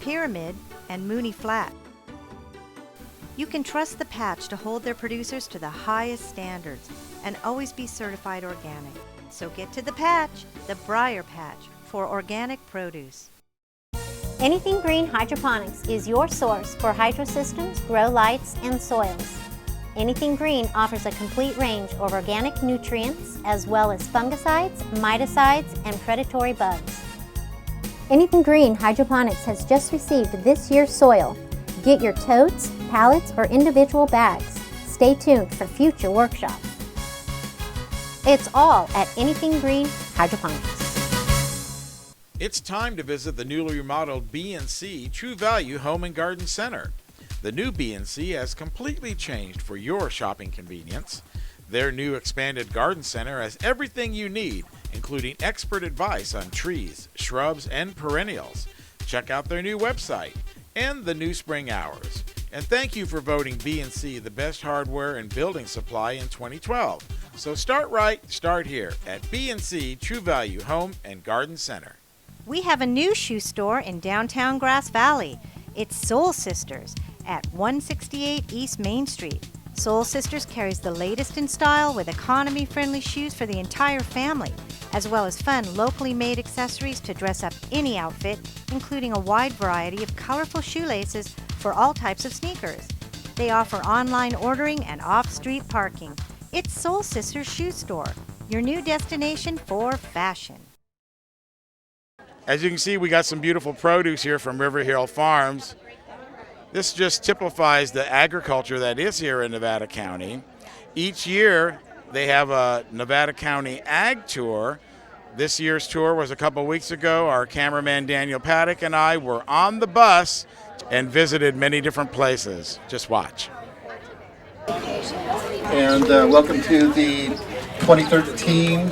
Pyramid, and Mooney Flat. You can trust the Patch to hold their producers to the highest standards and always be certified organic. So get to the Patch, the Briar Patch, for organic produce. Anything Green Hydroponics is your source for hydro systems, grow lights, and soils. Anything Green offers a complete range of organic nutrients as well as fungicides, miticides, and predatory bugs. Anything Green Hydroponics has just received this year's soil. Get your totes, pallets, or individual bags. Stay tuned for future workshops. It's all at Anything Green Hydroponics. It's time to visit the newly remodeled B&C True Value Home and Garden Center. The new B&C has completely changed for your shopping convenience. Their new expanded garden center has everything you need, including expert advice on trees, shrubs, and perennials. Check out their new website and the new spring hours. And thank you for voting B&C the best hardware and building supply in 2012. So start right, start here at B&C True Value Home and Garden Center. We have a new shoe store in downtown Grass Valley. It's Soil Sisters at 168 East Main Street. Soil Sisters carries the latest in style with economy-friendly shoes for the entire family, as well as fun locally made accessories to dress up any outfit, including a wide variety of colorful shoelaces for all types of sneakers. They offer online ordering and off-street parking. It's Soil Sisters Shoe Store, your new destination for fashion. As you can see, we got some beautiful produce here from River Hill Farms. This just typifies the agriculture that is here in Nevada County. Each year, they have a Nevada County Ag Tour. This year's tour was a couple weeks ago. Our cameraman Daniel Paddock and I were on the bus and visited many different places. Just watch. And welcome to the 2013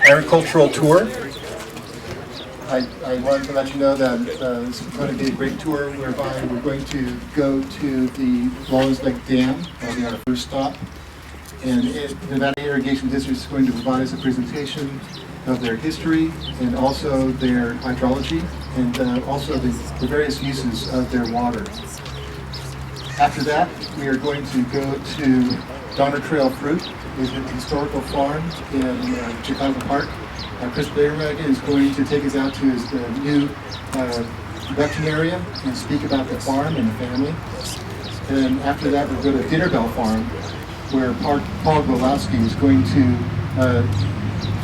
Agricultural Tour. I wanted to let you know that this is going to be a great tour whereby we're going to go to the Lawrence Lake Dam. That'll be our first stop. And Nevada Irrigation District is going to provide us a presentation of their history and also their hydrology and also the various uses of their water. After that, we are going to go to Donner Trail Fruit, which is a historical farm in Chicago Park. Chris Kerstan is going to take us out to his new production area and speak about the farm and the family. And after that, we'll go to Dinnerbell Farm, where Paul Golowski is going to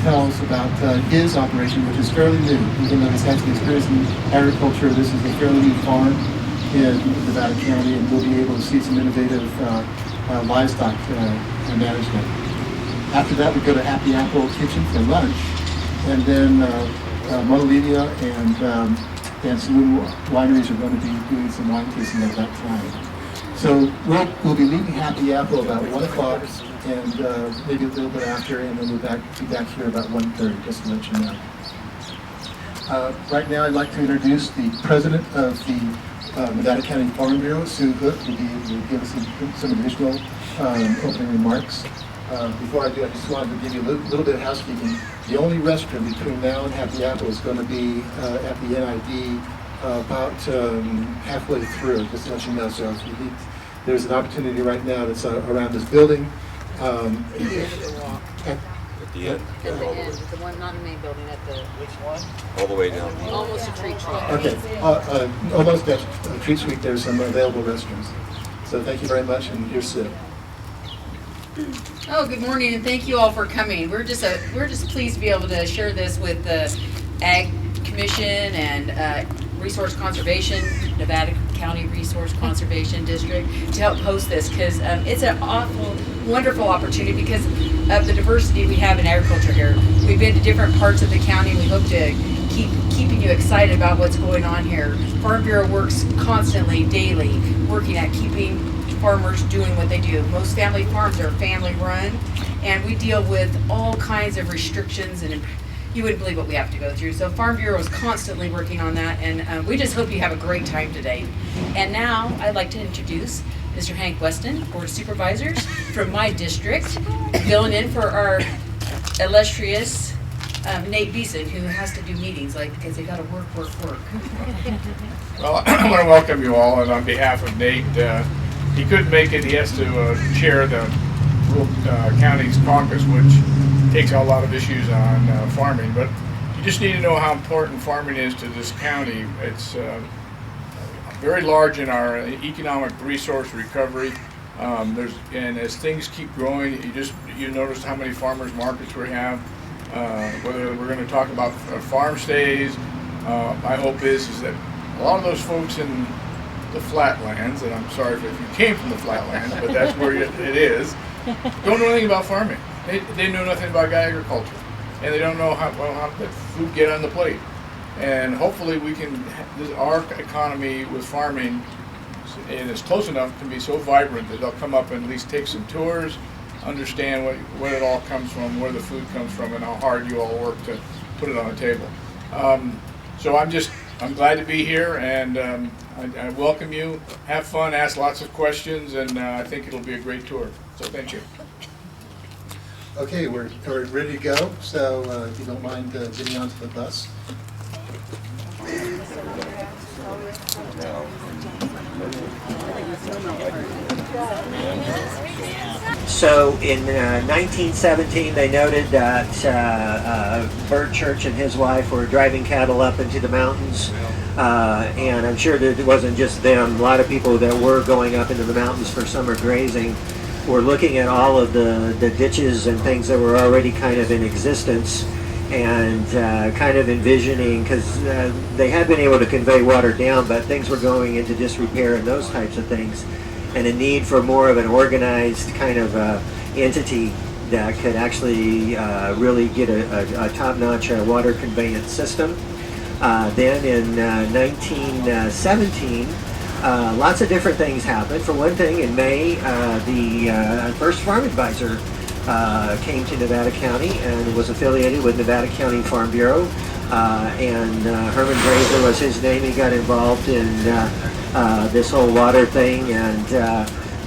tell us about his operation, which is fairly new. Even though he's had some experience in agriculture, this is a fairly new farm in Nevada County, and we'll be able to see some innovative livestock management. After that, we go to Happy Apple Kitchen for lunch, and then Monolithia and Saloon Wineries are going to be doing some wine tasting at that time. So we'll be leaving Happy Apple about 1 o'clock and maybe a little bit after, and then we'll be back here about 1:30, just to let you know. Right now, I'd like to introduce the president of the Nevada County Farm Bureau, Sue Hook, will be able to give us some additional opening remarks. Before I do, I just wanted to give you a little bit of housekeeping. The only restroom between now and Happy Apple is going to be at the NID about halfway through, just to let you know. So if you need, there's an opportunity right now that's around this building. At the end. At the end, the one not in the main building, at the which one? All the way down. Almost a treat suite. Okay, almost at a treat suite. There's some available restrooms. So thank you very much, and here's Sue. Oh, good morning, and thank you all for coming. We're just pleased to be able to share this with the Ag Commission and Resource Conservation, Nevada County Resource Conservation District, to help host this, because it's an awful, wonderful opportunity because of the diversity we have in agriculture here. We've been to different parts of the county. We hope to keeping you excited about what's going on here. Farm Bureau works constantly, daily, working at keeping farmers doing what they do. Most family farms are family run, and we deal with all kinds of restrictions, and you wouldn't believe what we have to go through. So Farm Bureau is constantly working on that, and we just hope you have a great time today. And now I'd like to introduce Mr. Hank Weston, Board of Supervisors from my district, filling in for our illustrious Nate Beeson, who has to do meetings because they got to work. Well, I want to welcome you all, and on behalf of Nate, he couldn't make it. He has to chair the rural county's caucus, which takes a lot of issues on farming. But you just need to know how important farming is to this county. It's very large in our economic resource recovery. And as things keep growing, you notice how many farmers markets we have. Whether we're going to talk about farm stays, my hope is that a lot of those folks in the flatlands, and I'm sorry if you came from the flatlands, but that's where it is, don't know anything about farming. They know nothing about agriculture, and they don't know how the food get on the plate. And hopefully we can, our economy with farming, and it's close enough, can be so vibrant that they'll come up and at least take some tours, understand what it all comes from, where the food comes from, and how hard you all work to put it on the table. So I'm glad to be here, and I welcome you. Have fun, ask lots of questions, and I think it'll be a great tour. So thank you. Okay, we're ready to go. So if you don't mind getting onto the bus. So in 1917, they noted that Bert Church and his wife were driving cattle up into the mountains. And I'm sure that it wasn't just them. A lot of people that were going up into the mountains for summer grazing were looking at all of the ditches and things that were already kind of in existence, and kind of envisioning, because they had been able to convey water down, but things were going into disrepair and those types of things, and a need for more of an organized kind of entity that could actually really get a top-notch water conveyance system. Then in 1917, lots of different things happened. For one thing, in May, the first farm advisor came to Nevada County and was affiliated with Nevada County Farm Bureau. And Herman Grazer was his name. He got involved in this whole water thing, and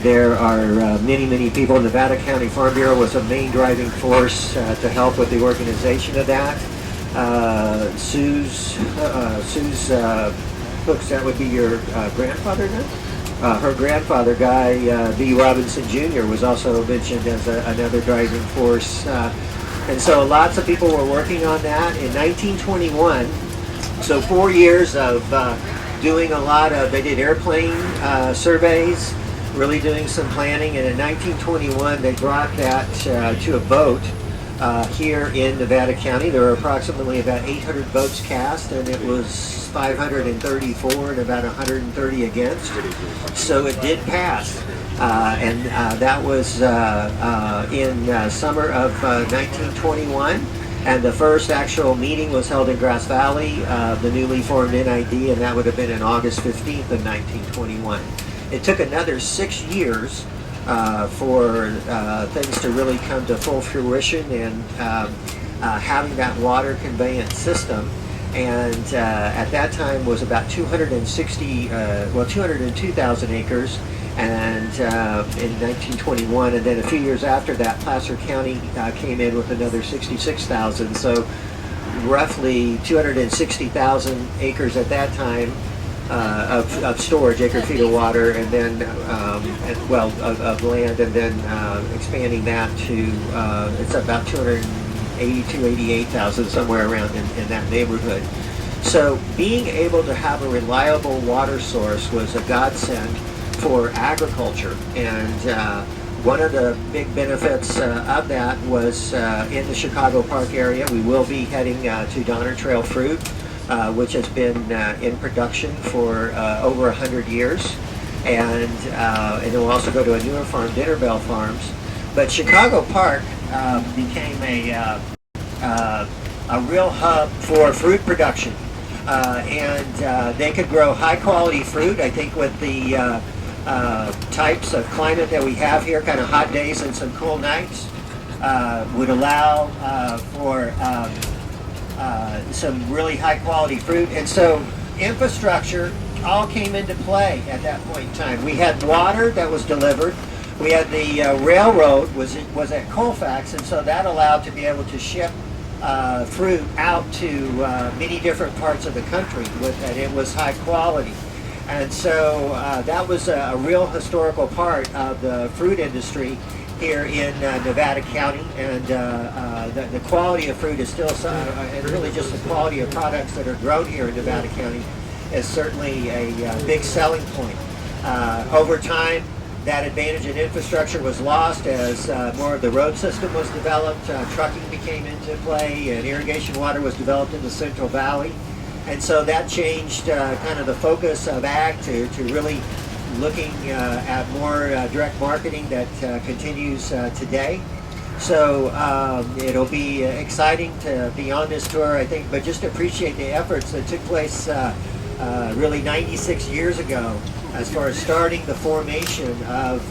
there are many people. Nevada County Farm Bureau was a main driving force to help with the organization of that. Sue's Hooks, that would be your grandfather now? Her grandfather, Guy B. Robinson Jr., was also mentioned as another driving force. And so lots of people were working on that. In 1921, so 4 years of doing a lot of, they did airplane surveys, really doing some planning, and in 1921 they brought that to a vote here in Nevada County. There were approximately about 800 votes cast, and it was 534 and about 130 against. So it did pass, and that was in summer of 1921. And the first actual meeting was held in Grass Valley, the newly formed NID, and that would have been on August 15th of 1921. It took another 6 years for things to really come to full fruition, and having that water conveyance system. And at that time was about 202,000 acres, and in 1921, and then a few years after that, Placer County came in with another 66,000. So roughly 260,000 acres at that time of storage, acre feet of water, and then of land, and then expanding that to it's about 288,000, somewhere around in that neighborhood. So being able to have a reliable water source was a godsend for agriculture, and one of the big benefits of that was in the Chicago Park area. We will be heading to Donner Trail Fruit, which has been in production for over 100 years, and it will also go to a newer farm, Dinnerbell Farms. But Chicago Park became a real hub for fruit production, and they could grow high quality fruit. I think with the types of climate that we have here, kind of hot days and some cool nights, would allow for some really high quality fruit. And so infrastructure all came into play at that point in time. We had water that was delivered. We had the railroad was at Colfax, and so that allowed to be able to ship fruit out to many different parts of the country, and it was high quality. And so that was a real historical part of the fruit industry here in Nevada County, and the quality of fruit is still, and really just the quality of products that are grown here in Nevada County is certainly a big selling point. Over time, that advantage in infrastructure was lost as more of the road system was developed, trucking became into play, and irrigation water was developed in the Central Valley. And so that changed kind of the focus of ag to really looking at more direct marketing that continues today. So it'll be exciting to be on this tour, I think, but just appreciate the efforts that took place really 96 years ago as far as starting the formation of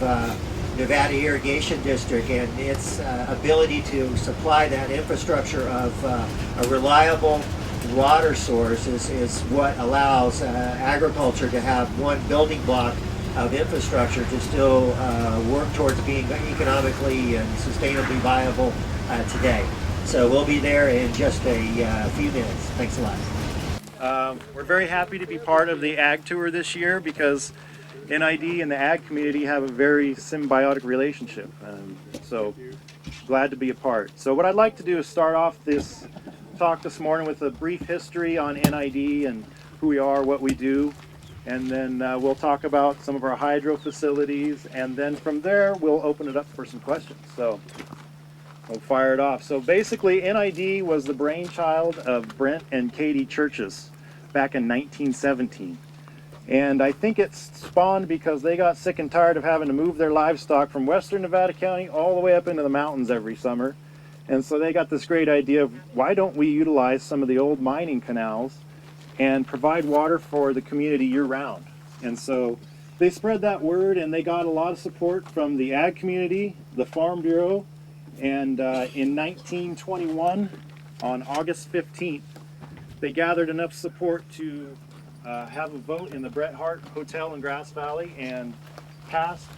Nevada Irrigation District and its ability to supply that infrastructure of a reliable water source is what allows agriculture to have one building block of infrastructure to still work towards being economically and sustainably viable today. So we'll be there in just a few minutes. Thanks a lot. We're very happy to be part of the Ag Tour this year because, NID and the ag community have a very symbiotic relationship, so glad to be a part. So what I'd like to do is start off this talk this morning with a brief history on NID and who we are, what we do, and then we'll talk about some of our hydro facilities, and then from there we'll open it up for some questions. So we'll fire it off. So basically NID was the brainchild of Brent and Katie Churches back in 1917. And I think it spawned because they got sick and tired of having to move their livestock from western Nevada County all the way up into the mountains every summer. And so they got this great idea of why don't we utilize some of the old mining canals and provide water for the community year-round. And so they spread that word, and they got a lot of support from the ag community, the Farm Bureau, and in 1921, on August 15th, they gathered enough support to have a vote in the Bret Harte Hotel in Grass Valley and passed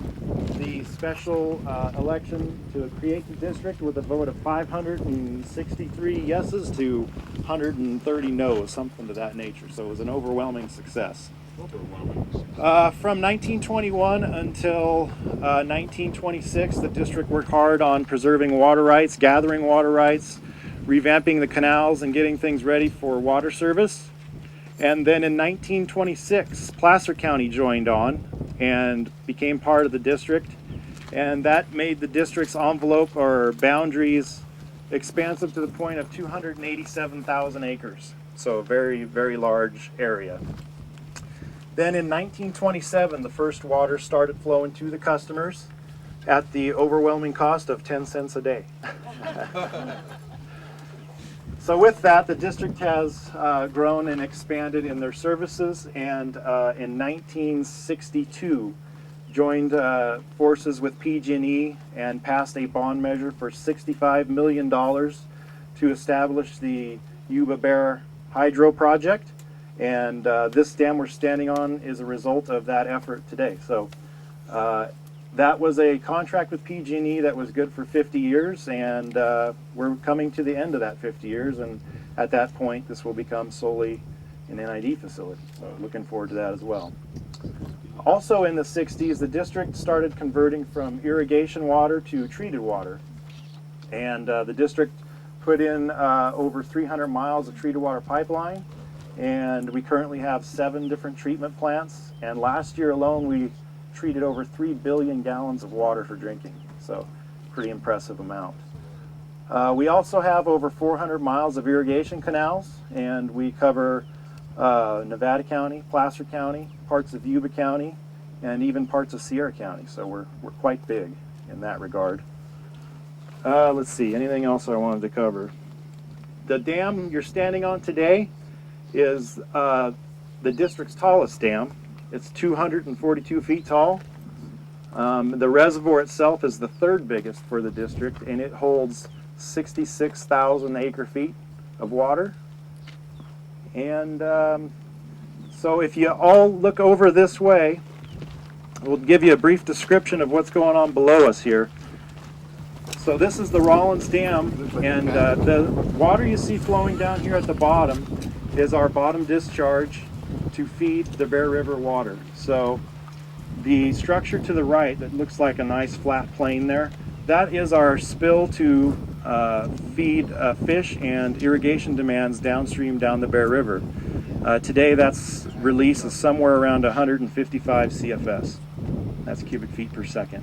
the special election to create the district with a vote of 563 yeses to 130 noes, something to that nature. So it was an overwhelming success. From 1921 until 1926, the district worked hard on preserving water rights, gathering water rights, revamping the canals, and getting things ready for water service. And then in 1926, Placer County joined on and became part of the district. And that made the district's envelope or boundaries expansive to the point of 287,000 acres. So a very, very large area. Then in 1927, the first water started flowing to the customers at the overwhelming cost of 10 cents a day. So with that, the district has grown and expanded in their services, and in 1962 joined forces with PG&E and passed a bond measure for $65 million to establish the Yuba Bear Hydro Project. And this dam we're standing on is a result of that effort today. So that was a contract with PG&E that was good for 50 years, and we're coming to the end of that 50 years, and at that point this will become solely an NID facility. So looking forward to that as well. Also in the 60s, the district started converting from irrigation water to treated water, and the district put in over 300 miles of treated water pipeline, and we currently have 7 different treatment plants, and last year alone we treated over 3 billion gallons of water for drinking, so pretty impressive amount. We also have over 400 miles of irrigation canals, and we cover Nevada County, Placer County, parts of Yuba County, and even parts of Sierra County, so we're quite big in that regard. Let's see, anything else I wanted to cover? The dam you're standing on today is the district's tallest dam. It's 242 feet tall. The reservoir itself is the 3rd biggest for the district, and it holds 66,000 acre feet of water. And so if you all look over this way, we'll give you a brief description of what's going on below us here. So this is the Rollins Dam, and the water you see flowing down here at the bottom is our bottom discharge to feed the Bear River water. So the structure to the right that looks like a nice flat plane there, that is our spill to feed fish and irrigation demands downstream down the Bear River. Today that's release is somewhere around 155 CFS. That's cubic feet per second.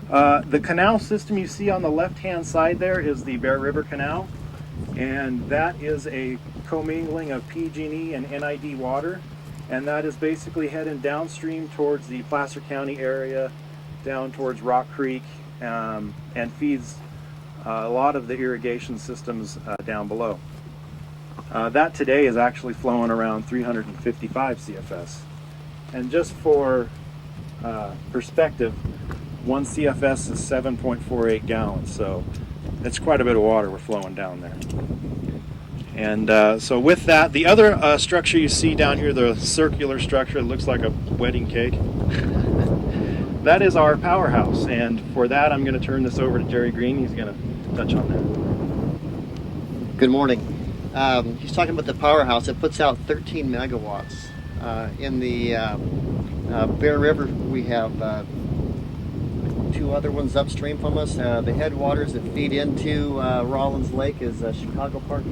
The canal system you see on the left-hand side there is the Bear River Canal, and that is a commingling of PG&E and NID water, and that is basically heading downstream towards the Placer County area, down towards Rock Creek, and feeds a lot of the irrigation systems down below. That today is actually flowing around 355 CFS. And just for perspective, 1 CFS is 7.48 gallons, so it's quite a bit of water we're flowing down there. And so with that, the other structure you see down here, the circular structure, it looks like a wedding cake. That is our powerhouse, and for that I'm going to turn this over to Jerry Green. He's going to touch on that. Good morning. He's talking about the powerhouse. It puts out 13 megawatts In the Bear River, we have 2 other ones upstream from us. The headwaters that feed into Rollins Lake is Chicago Park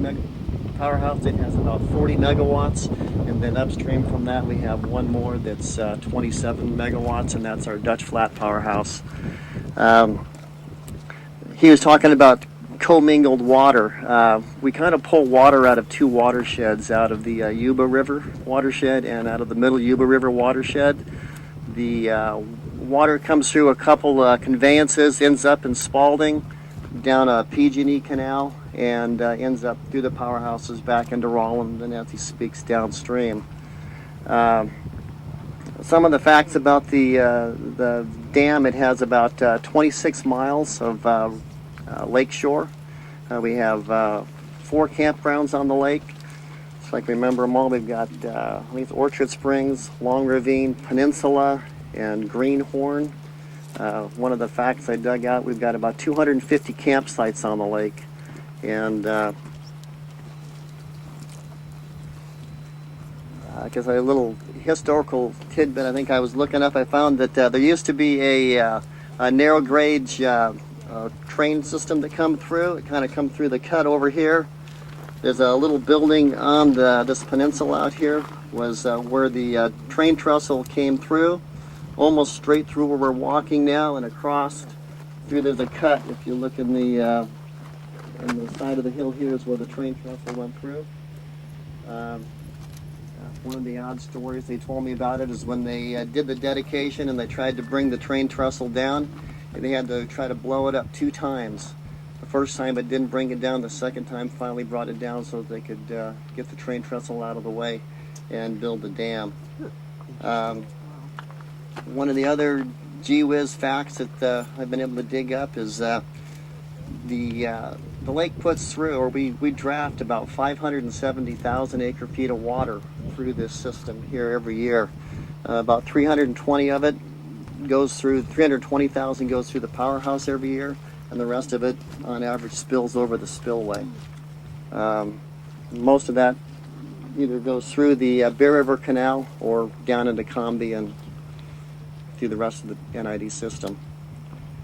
Powerhouse. It has about 40 megawatts. And then upstream from that, we have one more that's 27 megawatts, and that's our Dutch Flat Powerhouse. He was talking about commingled water. We kind of pull water out of 2 watersheds, out of the Yuba River watershed and out of the Middle Yuba River watershed. The water comes through a couple conveyances, ends up in Spalding, down a PG&E canal, and ends up through the powerhouses back into Rollins, and as he speaks downstream. Some of the facts about the dam: it has about 26 miles of lake shore. We have 4 campgrounds on the lake. If I can remember them all, we've got I think it's Orchard Springs, Long Ravine, Peninsula, and Greenhorn. One of the facts I dug out: we've got about 250 campsites on the lake, and because a little historical tidbit I think I was looking up, I found that there used to be a narrow gauge train system that come through. It kind of come through the cut over here. There's a little building on this peninsula out here, was where the train trestle came through, almost straight through where we're walking now, and across through there's a cut. If you look in the side of the hill here is where the train trestle went through. One of the odd stories they told me about it is when they did the dedication and they tried to bring the train trestle down, and they had to try to blow it up 2 times. The first time it didn't bring it down, the second time finally brought it down so that they could get the train trestle out of the way and build the dam. One of the other gee whiz facts that I've been able to dig up is the lake puts through, or we draft about 570,000 acre feet of water through this system here every year. About 320 of it goes through, 320,000 goes through the powerhouse every year, and the rest of it on average spills over the spillway. Most of that either goes through the Bear River Canal or down into Combi and through the rest of the NID system.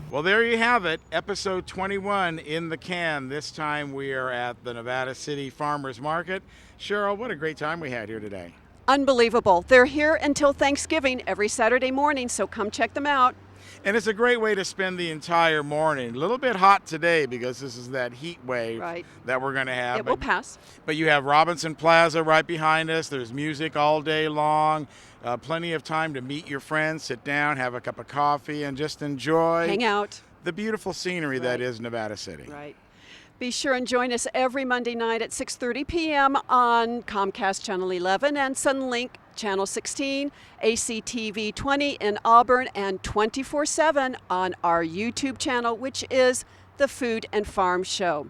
Well, there you have it, episode 21 in the can. This time we are at the Nevada City Farmers Market. Cheryl, what a great time we had here today. Unbelievable. They're here until Thanksgiving every Saturday morning, so come check them out. And it's a great way to spend the entire morning. A little bit hot today because this is that heat wave that we're going to have. It will pass. But you have Robinson Plaza right behind us. There's music all day long. Plenty of time to meet your friends, sit down, have a cup of coffee, and just enjoy. Hang out. The beautiful scenery that is Nevada City. Right. Be sure and join us every Monday night at 6:30 p.m. on Comcast Channel 11 and Sunlink Channel 16, ACTV 20 in Auburn, and 24/7 on our YouTube channel, which is the Food and Farm Show.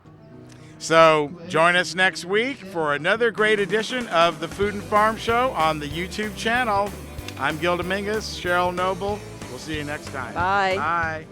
So join us next week for another great edition of the Food and Farm Show on the YouTube channel. I'm Gil Dominguez, Cheryl Noble. We'll see you next time. Bye. Bye.